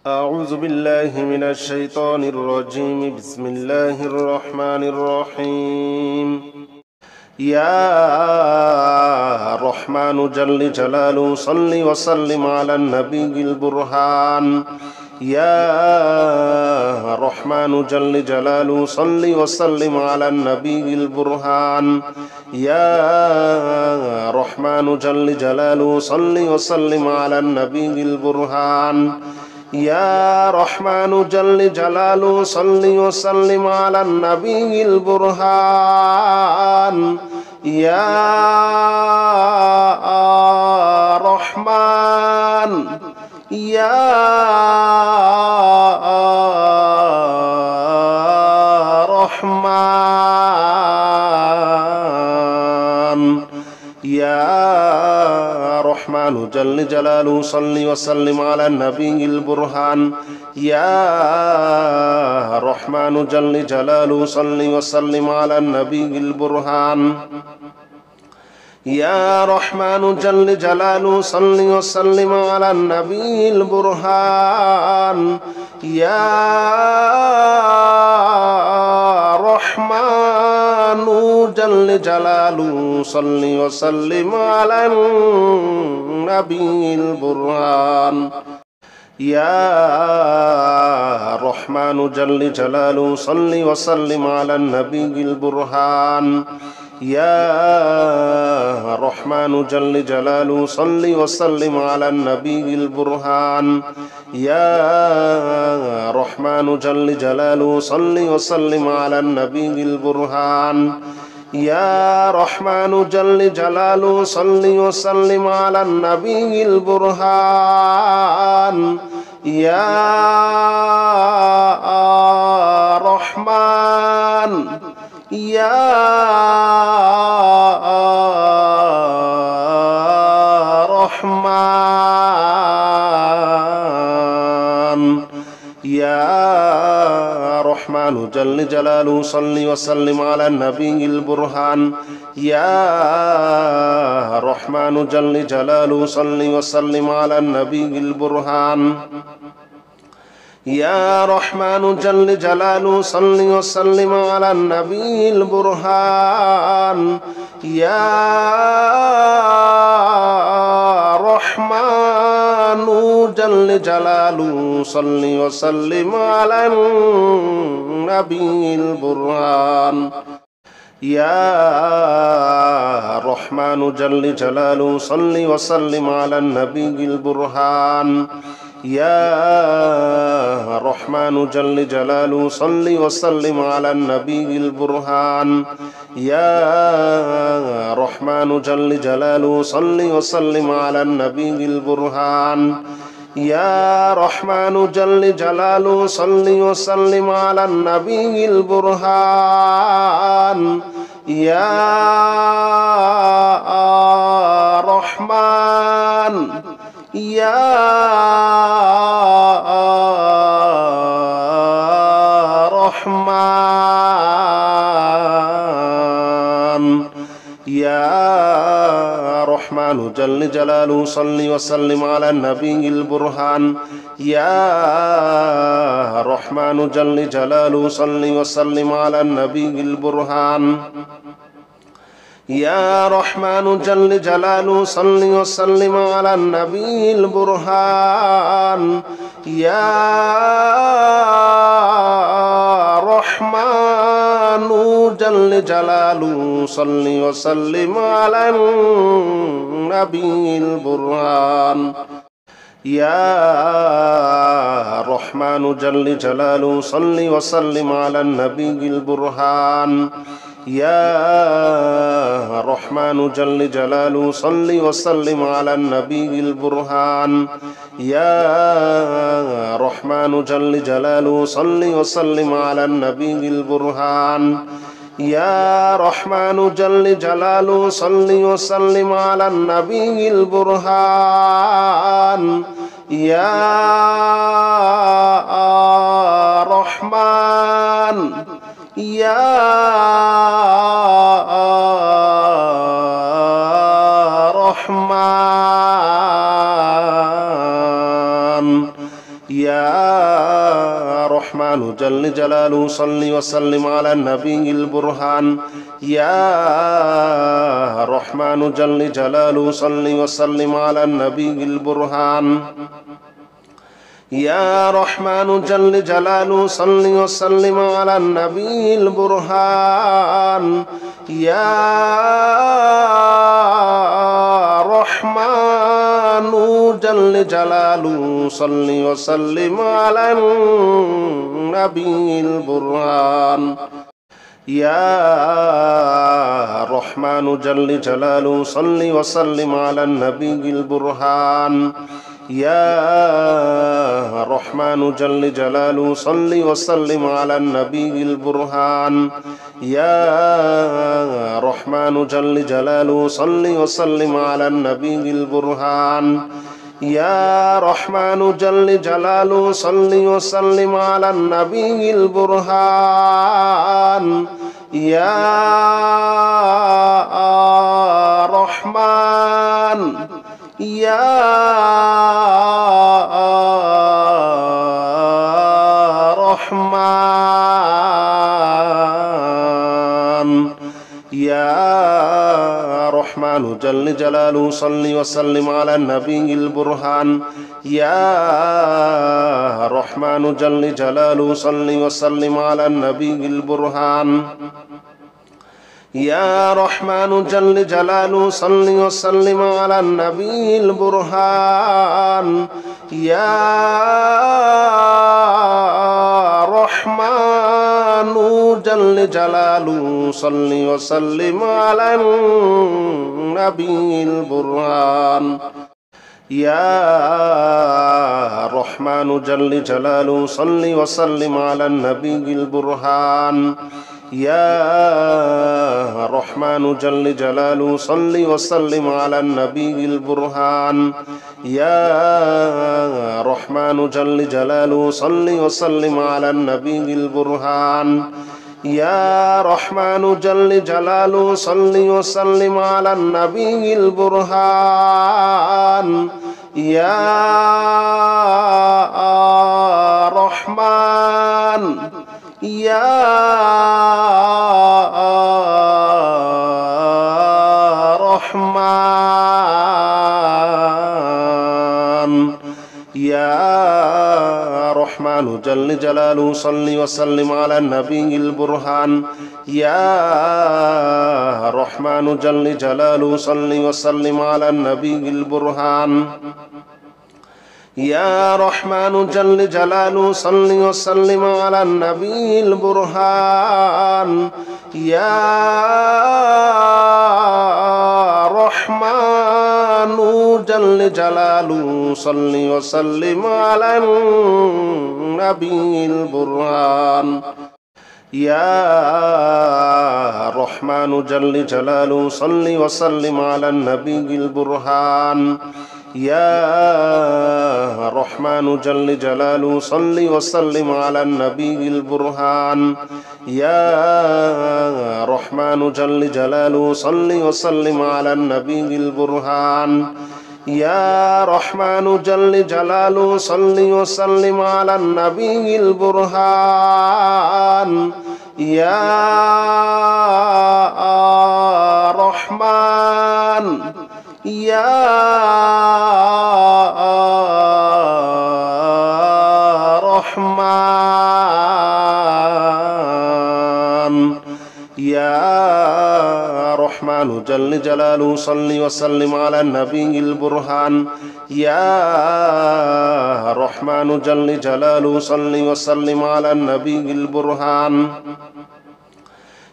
أعوذ بالله من الشيطان الرجيم بسم الله الرحمن الرحيم يا رحمن جل جلاله صل وسلم على النبي البرهان يا رحمن جل جلاله صل وسلم على النبي البرهان يا رحمن جل جلاله صل وسلم على النبي البرهان يا رحمن جل جلاله صل وسلم على النبي البرهان يا رحمن يا رحمن يا رحمن جل جلاله صل وسلم على النبي البرهان يا رحمن جل جلاله صل وسلم على النبي البرهان يا رحمن جل جلاله صل وسلم على النبي البرهان يا رحمن جل جلاله صل وسلم على النبي البرهان يا رحمن جل جلاله صل وسلم على النبي البرهان يا رحمن جل جلاله صل وسلم على النبي البرهان يا رحمن جل جلاله صل وسلم على النبي البرهان يا رحمن جل جلاله صل وسلم على النبي البرهان يا رحمن يا رحمن يا رحمن جل جلاله صل وسلم على النبي البرهان يا رحمن جل جلاله صل وسلم على النبي البرهان يا رحمن جل جلاله صل وسلم على النبي البرهان يا رحمن جل جلاله صل وسلم على النبي البرهان يا رحمن جل جلاله صل وسلم على النبي البرهان يا رحمن جل جلاله صل وسلم على النبي البرهان يا رحمن جل جلاله صل وسلم على النبي البرهان يا رحمن جل جلاله صل وسلم على النبي البرهان يا رحمن يا رحمن يا رحمن جل جلاله صل وسلم على النبي البرهان يا رحمن جل جلاله صل وسلم على النبي البرهان يا رحمن جل جلاله صل وسلم على النبي البرهان يا رحمن جل جلاله صل وسلم على النبي البرهان يا رحمن جل جلاله صل وسلم على النبي البرهان يا رحمن جل جلاله صل وسلم على النبي البرهان يا رحمن جل جلاله صل وسلم على النبي البرهان يا رحمن جل جلاله صل وسلم على النبي البرهان يا رحمن يا رحمن يا رحمن جل جلاله صل وسلم على النبي البرهان يا رحمن جل جلاله صل وسلم على النبي البرهان يا رحمن جل جلاله صل وسلم على النبي البرهان يا رحمن جل جلاله صل وسلم على النبي البرهان يا رحمن جل جلاله صل وسلم على النبي البرهان يا رحمن جل جلاله صل وسلم على النبي البرهان يا رحمن جل جلاله صل وسلم على النبي البرهان يا رحمن جل جلاله صل وسلم على النبي البرهان يا رحمن يا رحمن يا رحمن جل جلاله صل وسلم على النبي البرهان يا رحمن جل جلاله صل وسلم على النبي البرهان يا رحمن جل جلاله صل وسلم على النبي البرهان يا رحمن جل جلاله صل وسلم على النبي البرهان يا رحمن جل جلاله صل وسلم على النبي البرهان يا رحمن جل جلاله صل وسلم على النبي البرهان يا رحمن جل جلاله صل وسلم على النبي البرهان يا رحمن جل جلاله صل وسلم على النبي البرهان يا رحمن يا رحمن يا رحمن جل جلاله صل وسلم على النبي البرهان يا رحمن جل جلاله صل وسلم على النبي البرهان يا رحمن جل جلاله صل وسلم على النبي البرهان يا رحمن جل جلاله صل وسلم على النبي البرهان يا رحمن جل جلاله صل وسلم على النبي البرهان يا رحمن جل جلاله صل وسلم على النبي البرهان يا رحمن جل جلاله صل وسلم على النبي البرهان يا رحمن جل جلاله صل وسلم على النبي البرهان يا رحمن يا رحمن يا رحمن جل جلاله صل وسلم على النبي البرهان يا رحمن جل جلاله صل وسلم على النبي البرهان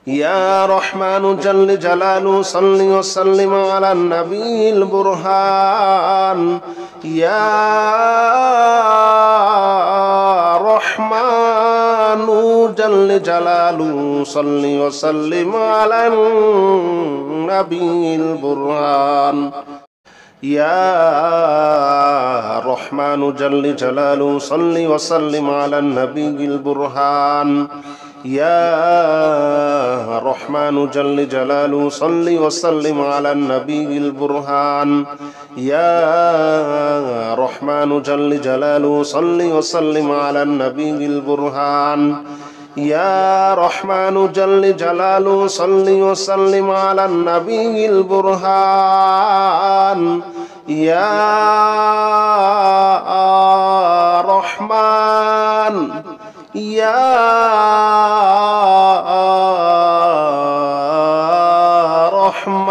يا رحمن جل جلاله صل وسلم على النبي البرهان يا رحمن جل جلاله صل وسلم على النبي البرهان يا رحمن جل جلاله صل وسلم على النبي البرهان يا رحمن جل جلاله صل وسلم على النبي البرهان يا رحمن جل جلاله صل وسلم على النبي البرهان يا رحمن جل جلاله صل وسلم على النبي البرهان يا رحمن يا رحمن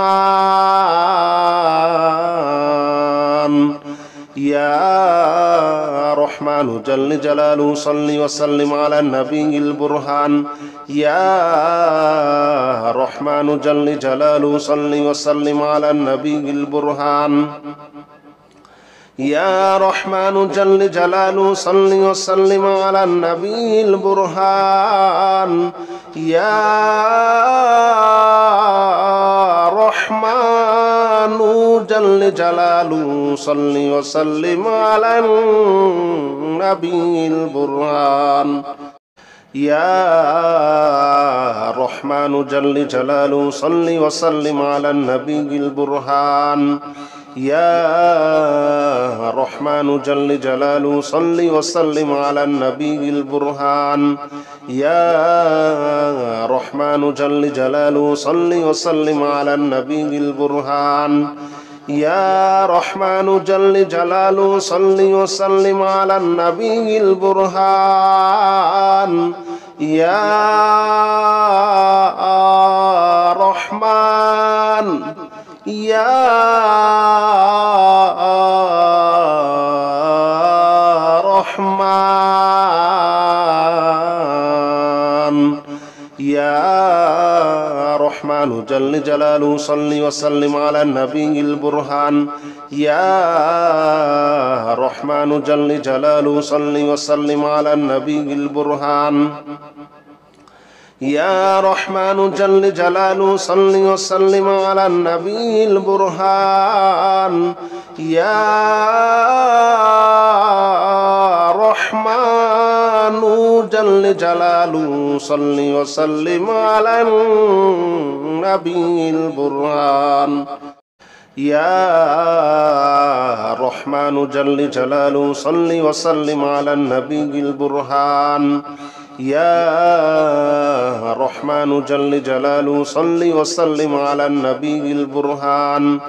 يا رحمن جل جلاله صل وسلم على النبي البرهان يا رحمن جل جلاله صل وسلم على النبي البرهان يا رحمن جل جلاله صل وسلم على النبي البرهان يا رحمن جل جلاله صل وسلم على النبي البرهان يا رحمن جل جلاله صل وسلم على النبي البرهان يا رحمن جل جلاله صل وسلم على النبي البرهان يا رحمن جل جلاله صل وسلم على النبي البرهان يا رحمن جل جلاله صل وسلم على النبي البرهان يا رحمن يا رحمن يا رحمن جل جلاله صل وسلم على النبي البرهان يا رحمن جل جلاله صل وسلم على النبي البرهان يا رحمن جل جلاله صل وسلم على النبي البرهان يا رحمن جل جلاله صل وسلم على النبي البرهان يا رحمن جل جلاله صل وسلم على النبي البرهان يا رحمن جل جلاله صل وسلم على النبي البرهان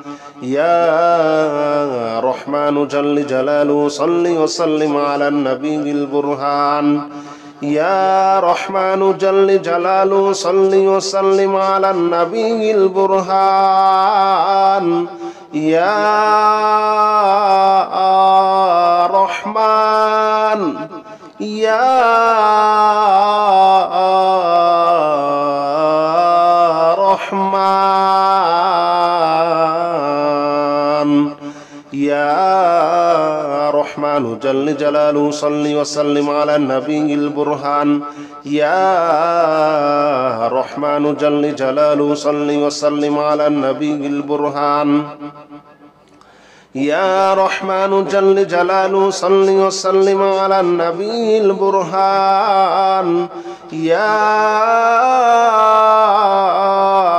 يا رحمن جل جلاله صل وسلم على النبي البرهان يا رحمن جل جلاله صل وسلم على النبي البرهان يا رحمن يا رحمن يا رحمن جل جلاله صل وسلم على النبي البرهان يا رحمن جل جلاله صل وسلم على النبي البرهان يا رحمن جل جلاله صل وسلم على النبي البرهان يا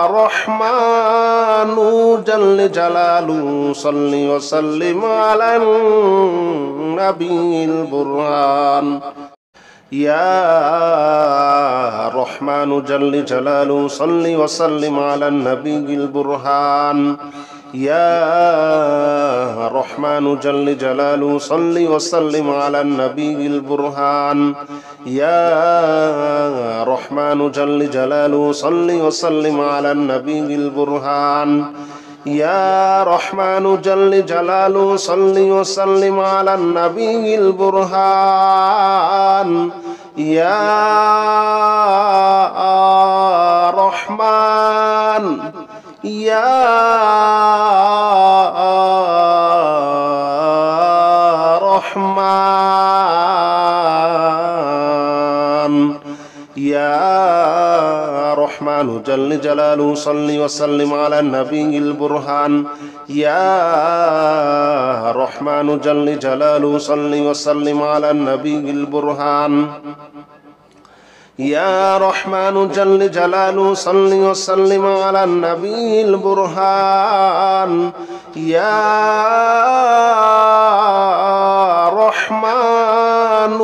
رحمن جل جلاله صل وسلم على النبي البرهان يا رحمن جل جلاله صل وسلم على النبي البرهان يا رحمن جل جلاله صل وسلم على النبي البرهان يا رحمن جل جلاله صل وسلم على النبي البرهان يا رحمن جل جلاله صل وسلم على النبي البرهان يا رحمن يا رحمن يا رحمن جل جلاله صل وسلم على النبي البرهان يا رحمن جل جلاله صل وسلم على النبي البرهان يا رحمن جل جلاله صل وسلم على النبي البرهان يا رحمن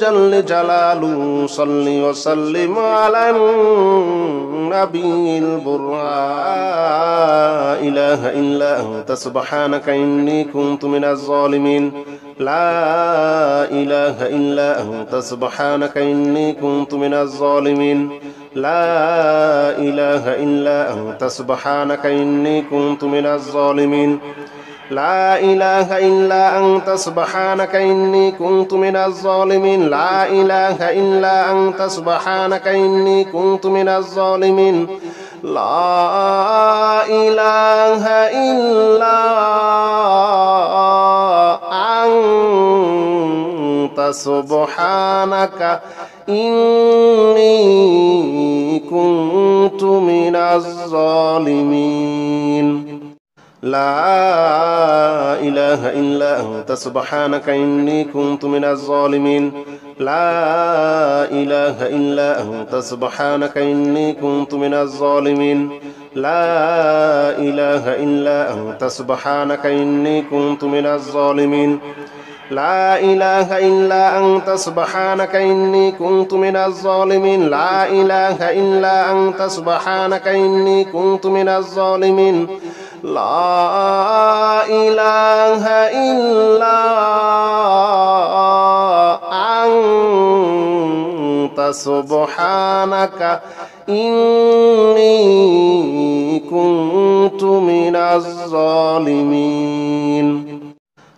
جل جلاله صل وسلم على النبي البرهان لا إله إلا أنت سبحانك إني كنت من الظالمين لا إله إلا أنت سبحانك إني كنت من الظالمين لا إله إلا أنت سبحانك إني كنت من الظالمين لا إله إلا أنت سبحانك إني كنت من الظالمين لا إله إلا أنت سبحانك إني كنت من الظالمين لا إله إلا أنت سبحانك إني كنت من الظالمين لا إله إلا أنت سبحانك إني كنت من الظالمين لا إله إلا أنت سبحانك إني كنت من الظالمين لا إله إلا أنت سبحانك إني كنت من الظالمين لا إله إلا أنت سبحانك إني كنت من الظالمين لا إله إلا أنت سبحانك إني كنت من الظالمين لا إله إلا أنت سبحانك إني كنت من الظالمين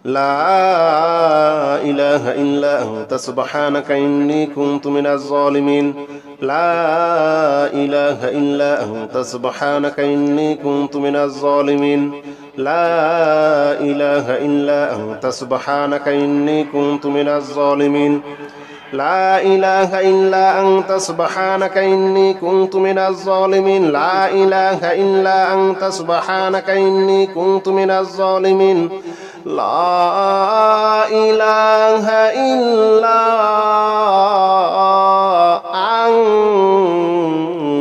لا إله إلا أنت سبحانك إني كنت من الظالمين لا إله إلا أنت سبحانك إني كنت من الظالمين لا إله إلا أنت سبحانك إني كنت من الظالمين لا إله إلا أنت سبحانك إني كنت من الظالمين لا إله إلا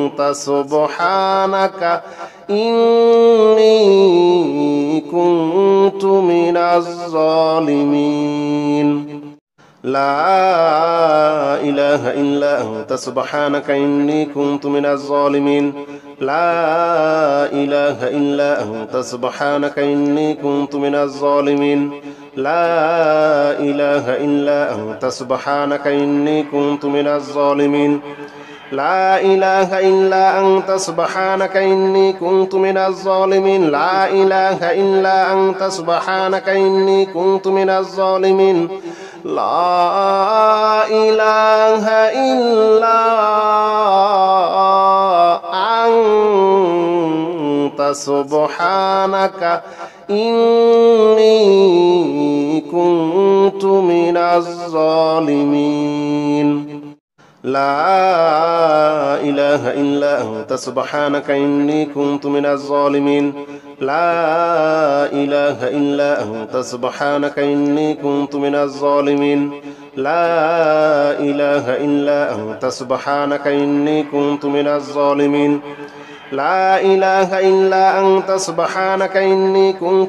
أنت سبحانك إني كنت من الظالمين لا إله إلا أنت سبحانك إني كنت من الظالمين لا إله إلا أنت سبحانك إني كنت من الظالمين لا إله إلا أنت سبحانك إني كنت من الظالمين لا إله إلا أنت سبحانك إني كنت من الظالمين لا إله إلا أنت سبحانك إني كنت من الظالمين لا إله إلا أنت سبحانك إني كنت من الظالمين لا إله إلا أنت سبحانك إني كنت من الظالمين لا إله إلا أنت سبحانك إني كنت من الظالمين لا إله إلا أنت سبحانك إني كنت من الظالمين لا إله إلا أنت سبحانك إني كنت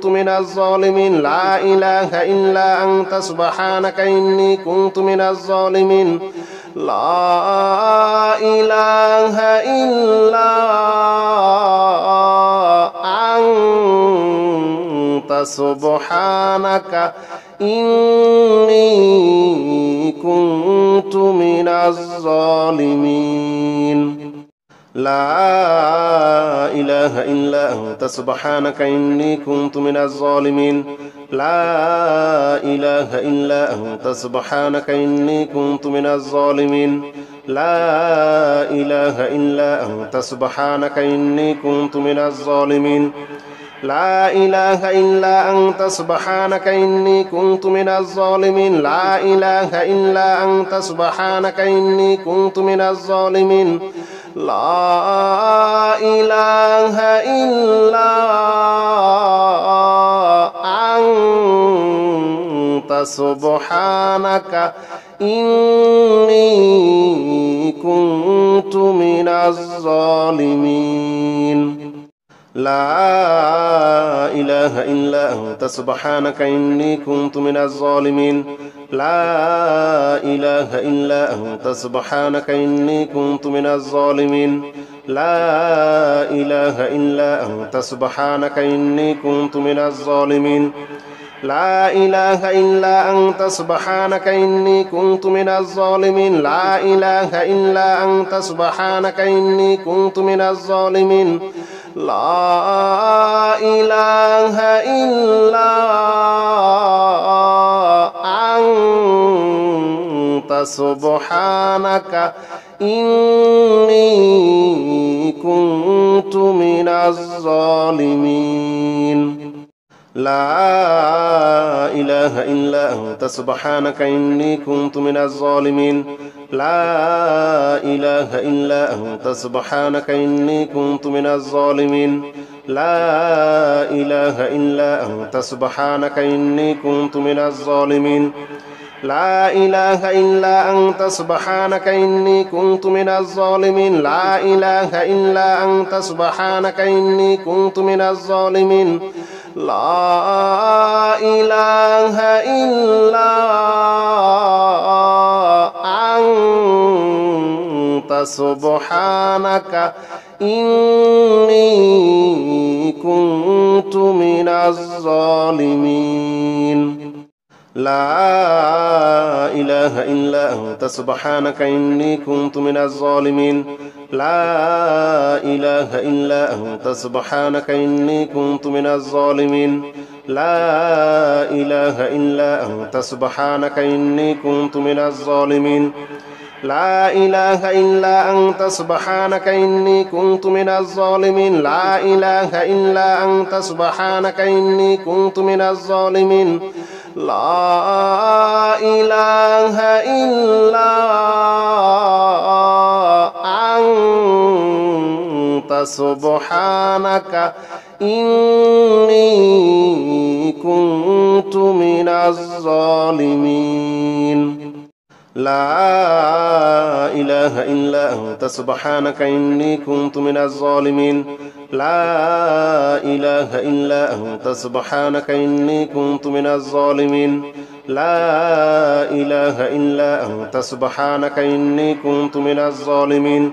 من الظالمين لا إله إلا أنت سبحانك إني كنت من الظالمين لا إله إلا أنت سبحانك إني كنت من الظالمين لا إله إلا أنت سبحانك إني كنت من الظالمين لا إله إلا أنت سبحانك إني كنت من الظالمين لا إله إلا أنت سبحانك إني كنت من الظالمين لا إله إلا أنت سبحانك إني كنت من الظالمين لا إله إلا أنت سبحانك إني كنت من الظالمين لا إله إلا أنت سبحانك إني كنت من الظالمين لا إله إلا أنت سبحانك إني كنت من الظالمين لا إله إلا أنت سبحانك إني كنت من الظالمين لا إله إلا أنت سبحانك إني كنت من الظالمين لا إله إلا أنت سبحانك إني كنت من الظالمين لا إله إلا أنت سبحانك إني كنت من الظالمين لا إله إلا أنت سبحانك إني كنت من الظالمين لا إله إلا أنت سبحانك إني كنت من الظالمين لا إله إلا أنت سبحانك إني كنت من الظالمين لا إله إلا أنت سبحانك إني كنت من الظالمين لا إله إلا أنت سبحانك إني كنت من الظالمين لا إله إلا أنت سبحانك إني كنت من الظالمين لا إله إلا أنت سبحانك إني كنت من الظالمين لا إله إلا أنت سبحانك إني كنت من الظالمين لا إله إلا أنت سبحانك إني كنت من الظالمين لا إله إلا أنت سبحانك إني كنت من الظالمين لا إله إلا أنت سبحانك إني كنت من الظالمين لا إله إلا أنت سبحانك إني كنت من الظالمين لا إله إلا أنت سبحانك إني كنت من الظالمين لا إله إلا أنت سبحانك إني كنت من الظالمين لا إله إلا أنت سبحانك إني كنت من الظالمين لا إله إلا أنت سبحانك إني كنت من الظالمين لا إله إلا أنت سبحانك إني كنت من الظالمين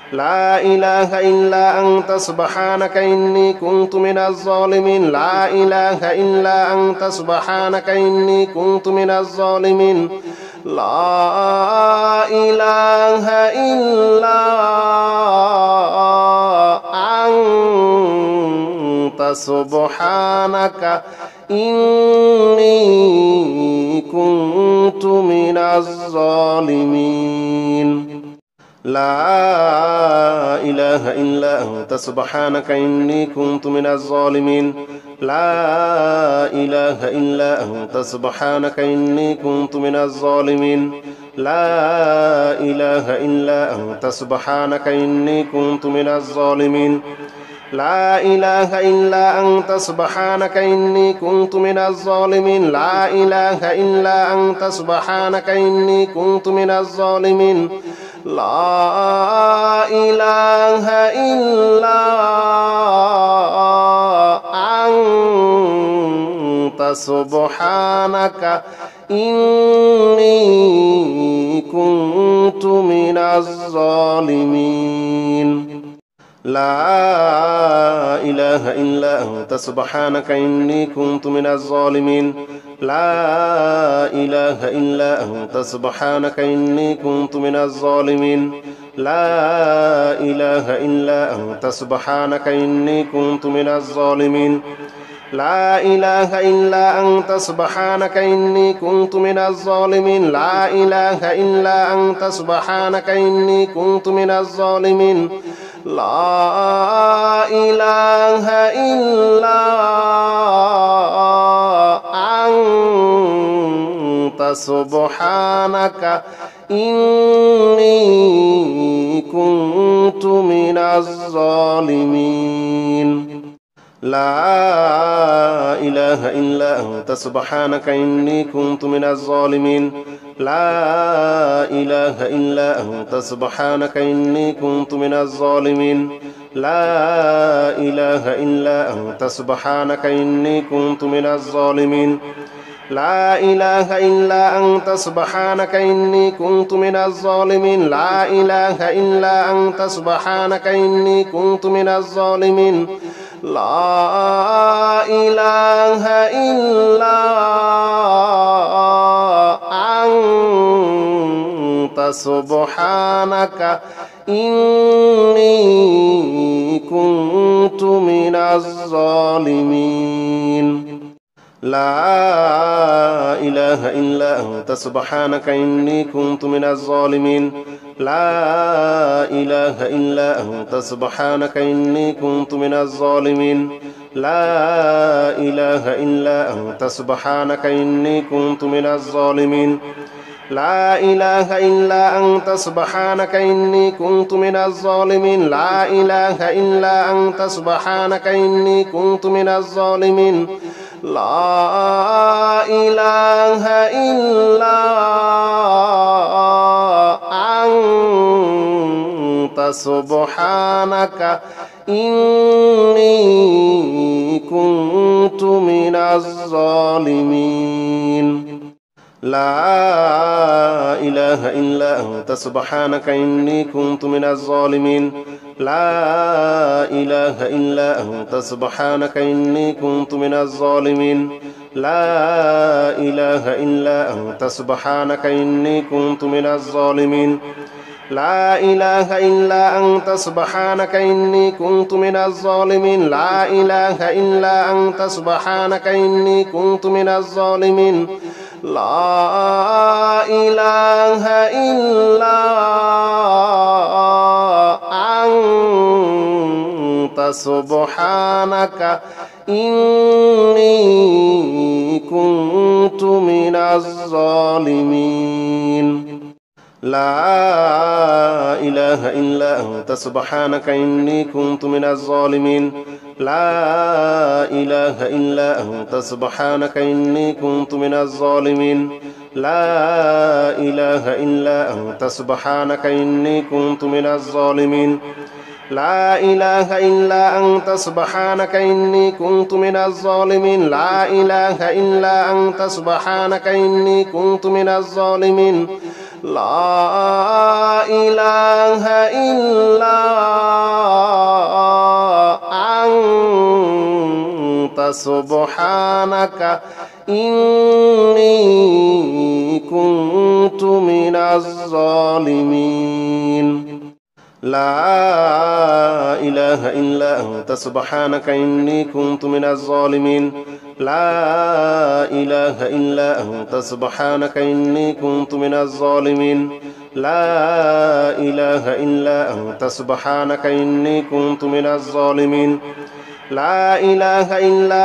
لا إله إلا أنت سبحانك إني كنت من الظالمين لا إله إلا أنت سبحانك إني كنت من الظالمين لا إله إلا أنت سبحانك إني كنت من الظالمين لا إله إلا أنت سبحانك إني كنت من الظالمين لا إله إلا أنت سبحانك إني كنت من الظالمين لا إله إلا أنت سبحانك إني كنت من الظالمين لا إله إلا أنت سبحانك إني كنت من الظالمين لا إله إلا أنت سبحانك إني كنت من الظالمين لا إله إلا أنت سبحانك إني كنت من الظالمين لا إله إلا أنت سبحانك إني كنت من الظالمين لا إله إلا أنت سبحانك إني كنت من الظالمين لا إله إلا أنت سبحانك إني كنت من الظالمين لا إله إلا أنت سبحانك إني كنت من الظالمين لا إله إلا أنت سبحانك إني كنت من الظالمين لا إله إلا أنت سبحانك إني كنت من الظالمين لا إله إلا أنت سبحانك إني كنت من الظالمين لا إله إلا أنت سبحانك إني كنت من الظالمين لا إله إلا أنت سبحانك إني كنت من الظالمين لا إله إلا أنت سبحانك إني كنت من الظالمين لا إله إلا أنت سبحانك إني كنت من الظالمين لا إله إلا أنت سبحانك إني كنت من الظالمين لا إله إلا أنت سبحانك إني كنت من الظالمين لا إله إلا أنت سبحانك إني كنت من الظالمين لا إله إلا أنت سبحانك إني كنت من الظالمين لا إله إلا أنت سبحانك إني كنت من الظالمين لا إله إلا أنت سبحانك إني كنت من الظالمين لا إله إلا أنت سبحانك إني كنت من الظالمين لا إله إلا أنت سبحانك إني كنت من الظالمين لا إله إلا أنت سبحانك إني كنت من الظالمين لا إله إلا أنت سبحانك إني كنت من الظالمين لا إله إلا أنت سبحانك إني كنت من الظالمين لا إله إلا أنت سبحانك إني كنت من الظالمين لا إله إلا أنت سبحانك إني كنت من الظالمين لا إله إلا أنت سبحانك إني كنت من الظالمين لا إله إلا أنت سبحانك إني كنت من الظالمين لا إله إلا أنت سبحانك إني كنت من الظالمين لا إله إلا أنت سبحانك إني كنت من الظالمين لا إله إلا أنت سبحانك إني كنت من الظالمين لا إله إلا أنت سبحانك إني كنت من الظالمين لا إله إلا أنت سبحانك إني كنت من الظالمين لا إله إلا أنت سبحانك إني كنت من الظالمين لا إله إلا أنت سبحانك إني كنت من الظالمين لا إله إلا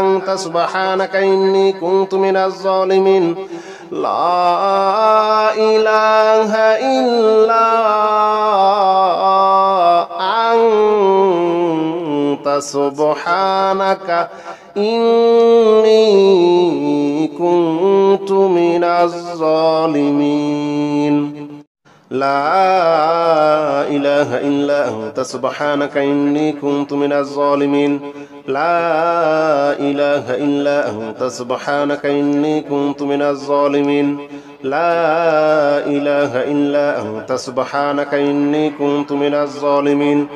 أنت سبحانك إني كنت من الظالمين لا إله إلا أنت سبحانك إني كنت من الظالمين لا إله إلا أنت سبحانك إني كنت من الظالمين لا إله إلا أنت سبحانك إني كنت من الظالمين لا إله إلا أنت سبحانك إني كنت من الظالمين لا إله إلا أنت سبحانك إني كنت من الظالمين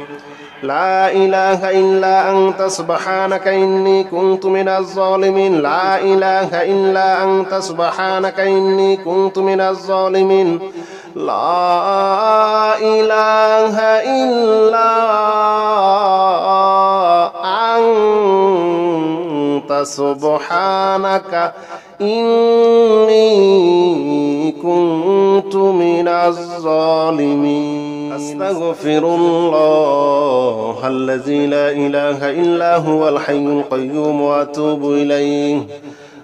لا إله إلا أنت سبحانك إني كنت من الظالمين لا إله إلا أنت سبحانك إني كنت من الظالمين لا إله إلا أنت سبحانك إني كنت من الظالمين أستغفر الله الذي لا إله إلا هو الحي القيوم وأتوب إليه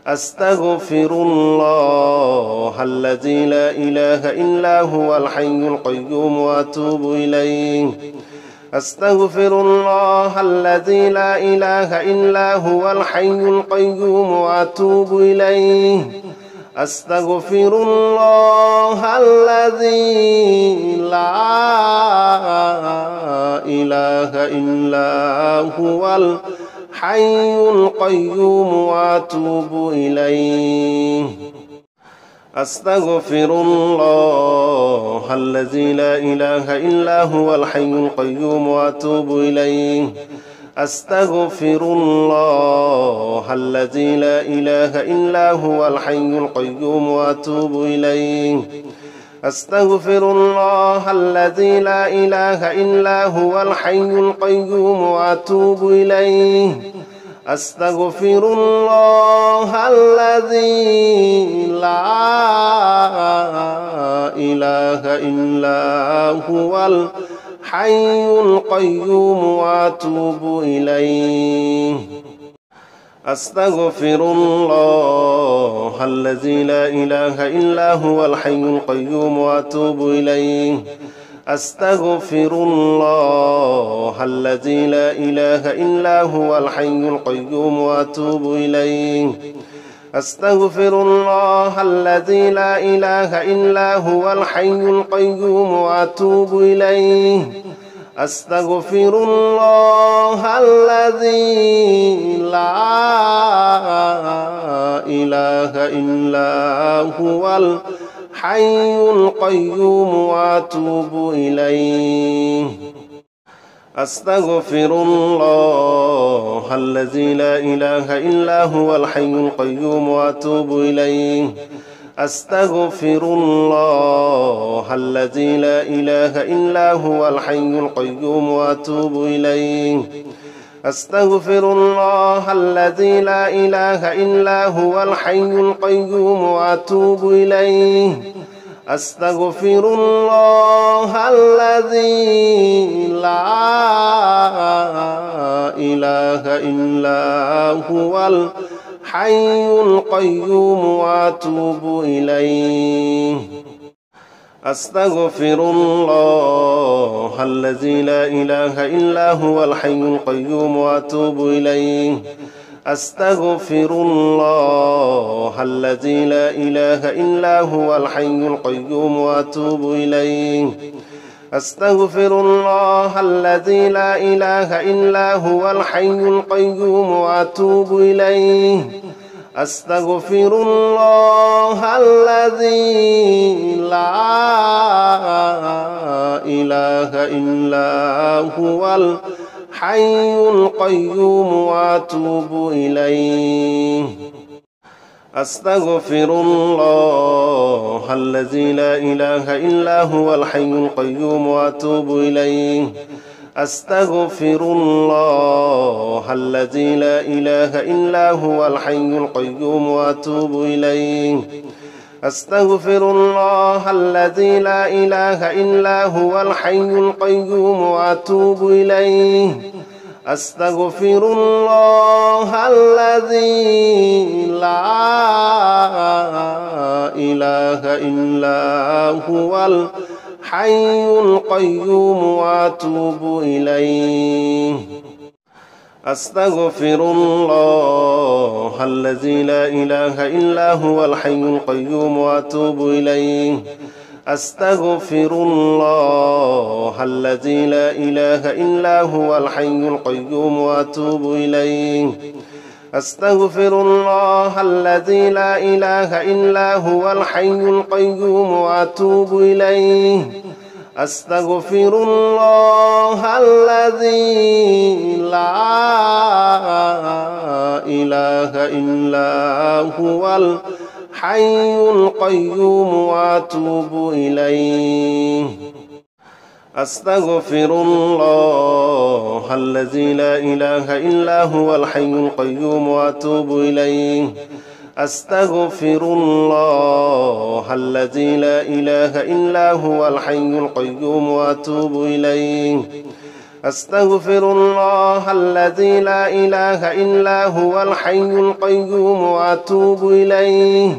أستغفر الله الذي لا إله إلا هو الحي القيوم وأتوب إليه أستغفر الله الذي لا إله إلا هو الحي القيوم وأتوب إليه أستغفر الله الذي لا إله إلا هو الحي القيوم وأتوب إليه أستغفر الله الذي لا إله إلا هو الحي القيوم وأتوب إليه أستغفر الله الذي لا إله إلا هو الحي القيوم وأتوب إليه أستغفر الله الذي لا إله إلا هو الحي القيوم وأتوب إليه أستغفر الله الذي لا إله إلا هو الحي القيوم وأتوب إليه أستغفر الله الذي لا إله إلا هو الحي القيوم وأتوب إليه أستغفر الله الذي لا إله إلا هو الحي القيوم وأتوب إليه أستغفر الله الذي لا إله إلا هو الحي القيوم وأتوب إليه أستغفر الله الذي لا إله إلا هو الحي القيوم وأتوب إليه أستغفر الله الذي لا إله إلا هو الحي القيوم وأتوب إليه أستغفر الله الذي لا إله إلا هو الحي القيوم وأتوب إليه أستغفر الله الذي لا إله إلا هو الحي القيوم وأتوب إليه أستغفر الله الذي لا إله إلا هو الحي القيوم وأتوب إليه أستغفر الله الذي لا إله إلا هو الحي القيوم وأتوب إليه أستغفر الله الذي لا إله إلا هو الحي القيوم وأتوب إليه أستغفر الله الذي لا إله إلا هو الحي القيوم وأتوب إليه أستغفر الله الذي لا إله إلا هو الحي القيوم وأتوب إليه أستغفر الله الذي لا إله إلا هو الحي القيوم وأتوب إليه أستغفر الله الذي لا إله إلا هو الحي القيوم وأتوب إليه أستغفر الله الذي لا إله إلا هو الحي القيوم وأتوب إليه أستغفر الله الذي لا إله إلا هو الحي القيوم وأتوب إليه أستغفر الله الذي لا إله إلا هو الحي القيوم وأتوب إليه أستغفر الله الذي لا إله إلا هو الحي القيوم وأتوب إليه أستغفر الله الذي لا إله إلا هو الحي القيوم وأتوب إليه أستغفر الله الذي لا إله إلا هو الحي القيوم وأتوب إليه أستغفر الله الذي لا إله إلا هو الحي القيوم وأتوب إليه أستغفر الله الذي لا إله إلا هو الحي القيوم وأتوب إليه أستغفر الله الذي لا إله إلا هو الحي القيوم وأتوب إليه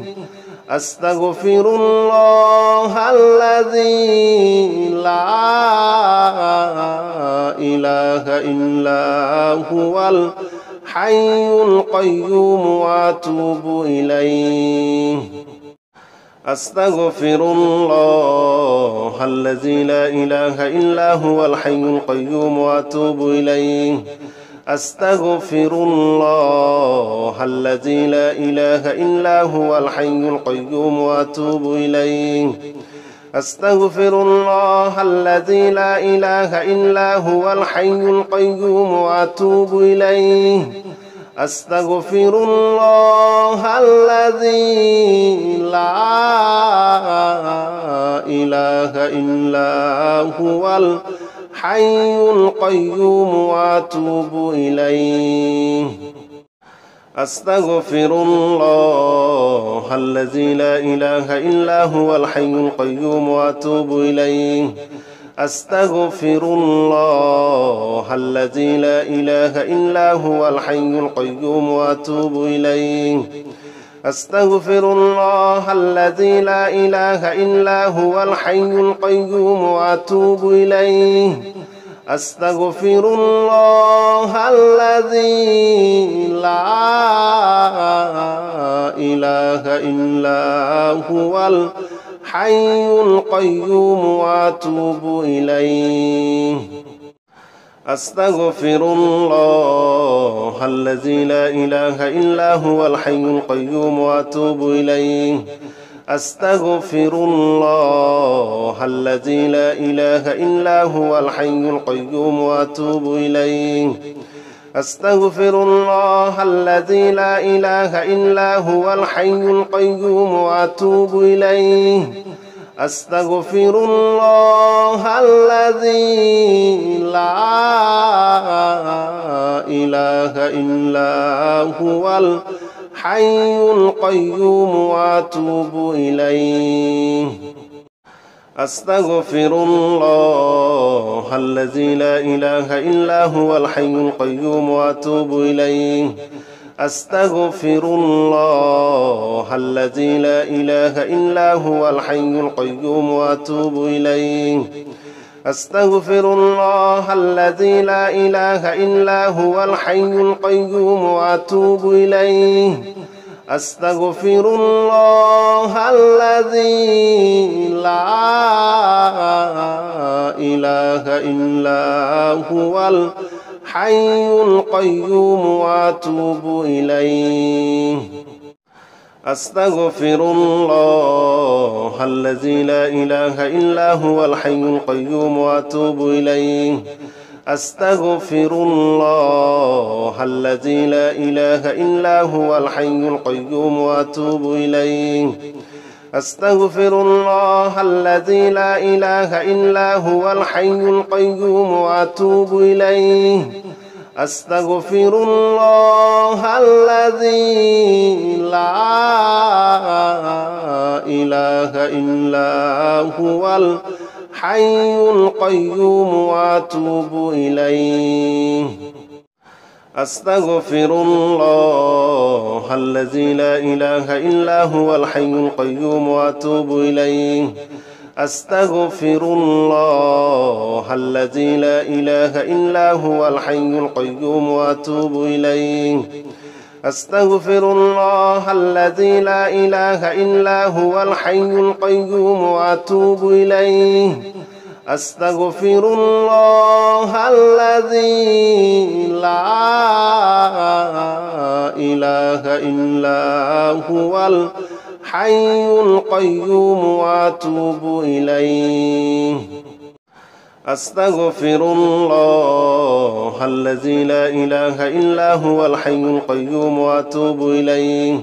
أستغفر الله الذي لا إله إلا هو الحي القيوم وأتوب إليه أستغفر الله الذي لا إله إلا هو الحي القيوم وأتوب إليه أستغفر الله الذي لا إله إلا هو الحي القيوم وأتوب إليه أستغفر الله الذي لا إله إلا هو الحي القيوم وأتوب إليه أستغفر الله الذي لا إله إلا هو الحي القيوم وأتوب إليه أستغفر الله الذي لا إله إلا هو الحي القيوم وأتوب إليه أستغفر الله الذي لا إله إلا هو الحي القيوم وأتوب إليه أستغفر الله الذي لا إله إلا هو الحي القيوم وأتوب إليه أستغفر الله الذي لا إله إلا هو الحي القيوم وأتوب إليه أستغفر الله الذي لا إله إلا هو الحي القيوم وأتوب إليه أستغفر الله الذي لا إله إلا هو الحي القيوم وأتوب إليه أستغفر الله الذي لا إله إلا هو الحي القيوم وأتوب إليه أستغفر الله الذي لا إله إلا هو الحي القيوم وأتوب إليه أستغفر الله الذي لا إله إلا هو الحي القيوم وأتوب إليه أستغفر الله الذي لا إله إلا هو الحي القيوم وأتوب إليه أستغفر الله الذي لا إله إلا هو الحي القيوم وأتوب إليه أستغفر الله الذي لا إله إلا هو الحي القيوم وأتوب إليه أستغفر الله الذي لا إله إلا هو الحي القيوم وأتوب إليه أستغفر الله الذي لا إله إلا هو الحي القيوم وأتوب إليه أستغفر الله الذي لا إله إلا هو الحي القيوم وأتوب إليه أستغفر الله الذي لا إله إلا هو الحي القيوم وأتوب إليه أستغفر الله الذي لا إله إلا هو الحي القيوم وأتوب إليه أستغفر الله الذي لا إله إلا هو الحي القيوم وأتوب إليه أستغفر الله الذي لا إله إلا هو الحي القيوم وأتوب إليه أستغفر الله الذي لا إله إلا هو الحي القيوم وأتوب إليه أستغفر الله الذي لا إله إلا هو الحي القيوم وأتوب إليه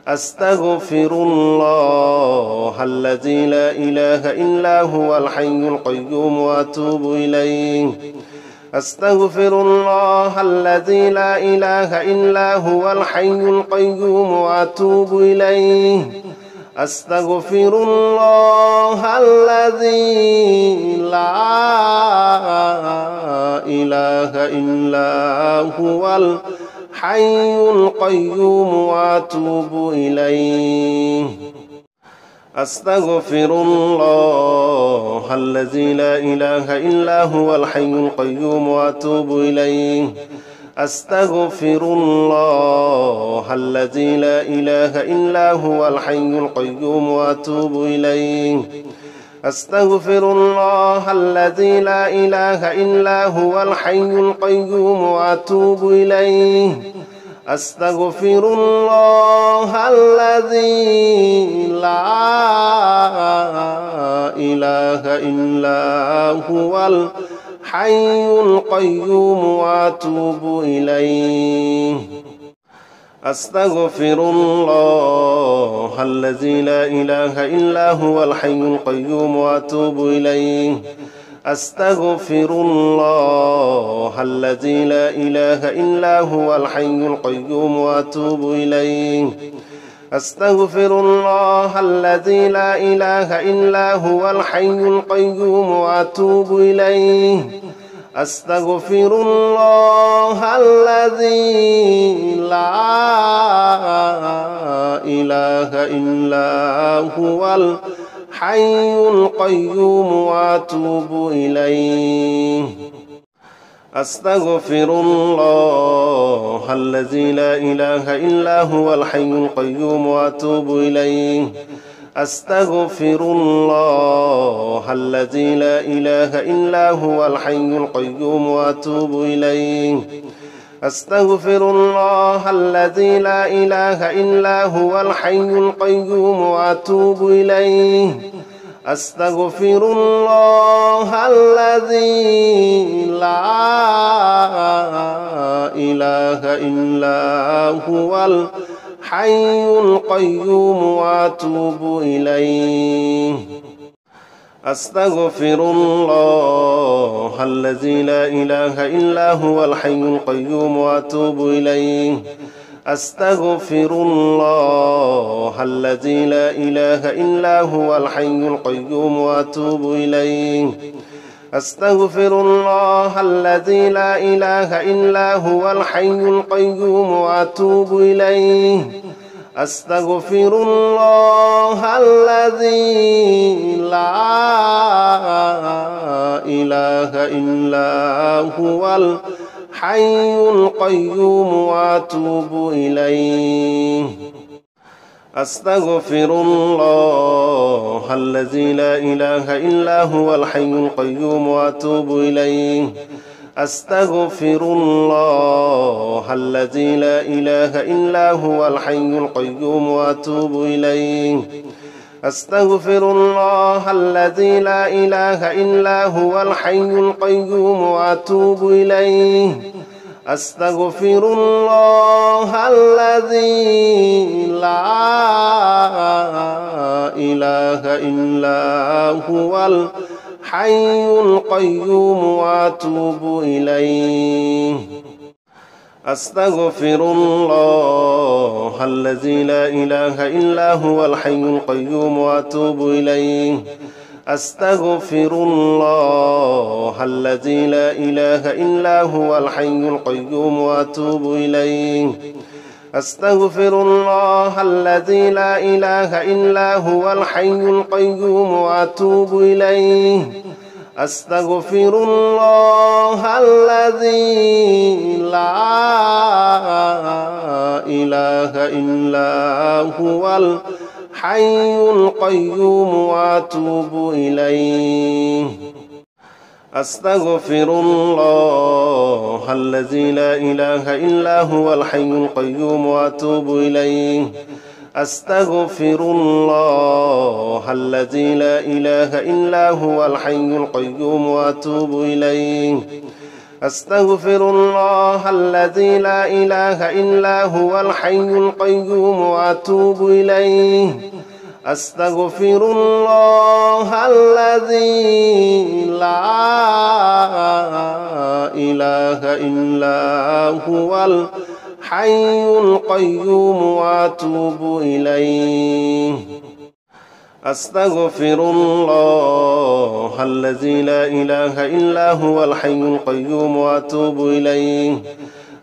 أستغفر الله الذي لا إله إلا هو الحي القيوم وأتوب إليه أستغفر الله الذي لا إله إلا هو الحي القيوم وأتوب إليه أستغفر الله الذي لا إله إلا هو الحي القيوم وأتوب إليه أستغفر الله الذي لا إله إلا هو الحي القيوم وأتوب إليه أستغفر الله الذي لا إله إلا هو الحي القيوم وأتوب إليه أستغفر الله الذي لا إله إلا هو الحي القيوم وأتوب إليه أستغفر الله الذي لا إله إلا هو الحي القيوم وأتوب إليه أستغفر الله الذي لا إله إلا هو الحي القيوم وأتوب إليه أستغفر الله الذي لا إله إلا هو الحي القيوم وأتوب إليه أستغفر الله الذي لا إله إلا هو الحي القيوم وأتوب إليه أستغفر الله الذي لا إله إلا هو الحي القيوم وأتوب إليه أستغفر الله الذي لا إله إلا هو الحي القيوم وأتوب إليه أستغفر الله الذي لا إله إلا هو الحي القيوم وأتوب إليه أستغفر الله الذي لا إله إلا هو الحي القيوم وأتوب إليه أستغفر الله الذي لا إله إلا هو الحي القيوم وأتوب إليه أستغفر الله الذي لا إله إلا هو الحي القيوم وأتوب إليه أستغفر الله الذي لا إله إلا هو الحي القيوم وأتوب إليه أستغفر الله الذي لا إله إلا هو الحي القيوم وأتوب إليه أستغفر الله الذي لا إله إلا هو الحي القيوم وأتوب إليه أستغفر الله الذي لا إله إلا هو الحي القيوم وأتوب إليه أستغفر الله الذي لا إله إلا هو الحي القيوم وأتوب إليه أستغفر الله الذي لا إله إلا هو الحي القيوم وأتوب إليه أستغفر الله الذي لا إله إلا هو الحي القيوم وأتوب إليه أستغفر الله الذي لا إله إلا هو الحي القيوم وأتوب إليه أستغفر الله الذي لا إله إلا هو الحي القيوم وأتوب إليه أستغفر الله الذي لا إله إلا هو الحي القيوم وأتوب إليه أستغفر الله الذي لا إله إلا هو الحي القيوم وأتوب إليه أستغفر الله الذي لا إله إلا هو الحي القيوم وأتوب إليه أستغفر الله الذي لا إله إلا هو الحي القيوم وأتوب إليه أستغفر الله الذي لا إله إلا هو الحي القيوم وأتوب إليه أستغفر الله الذي لا إله إلا هو الحي القيوم وأتوب إليه أستغفر الله الذي لا إله إلا هو الحي القيوم وأتوب إليه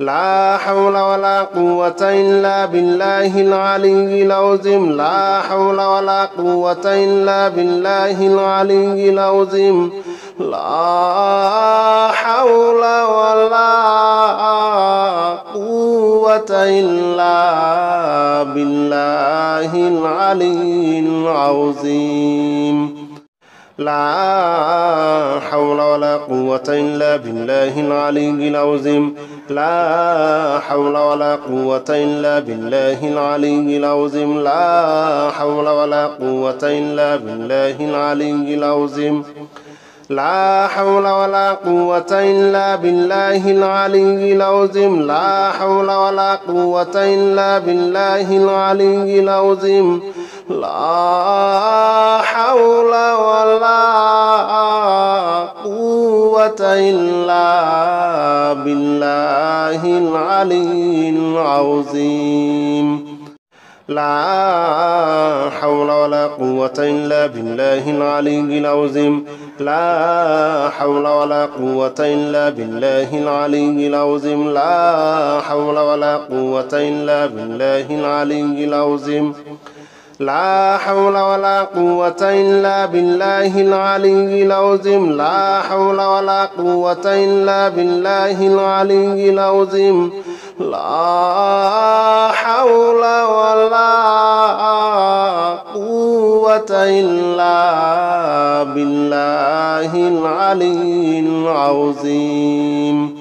لا حول ولا قوة إلا بالله العلي العظيم لا حول ولا قوة إلا بالله العلي العظيم لا حول ولا قوة إلا بالله العلي العظيم لا حول ولا قوة إلا بالله العلي العظيم لا حول ولا قوة إلا بالله العلي العظيم لا حول ولا قوة إلا بالله العلي العظيم لا حول ولا قوة إلا بالله العلي العظيم لا حول ولا قوة إلا بالله العلي العظيم لا حول ولا قوة إلا بالله العلي العظيم لا حول ولا قوة إلا بالله العلي العظيم لا حول ولا قوة إلا بالله العلي العظيم لا حول ولا قوة إلا بالله العلي العظيم لا حول ولا قوة إلا بالله العلي العظيم لا حول ولا قوة إلا بالله العلي العظيم لا حول ولا قوة إلا بالله العلي العظيم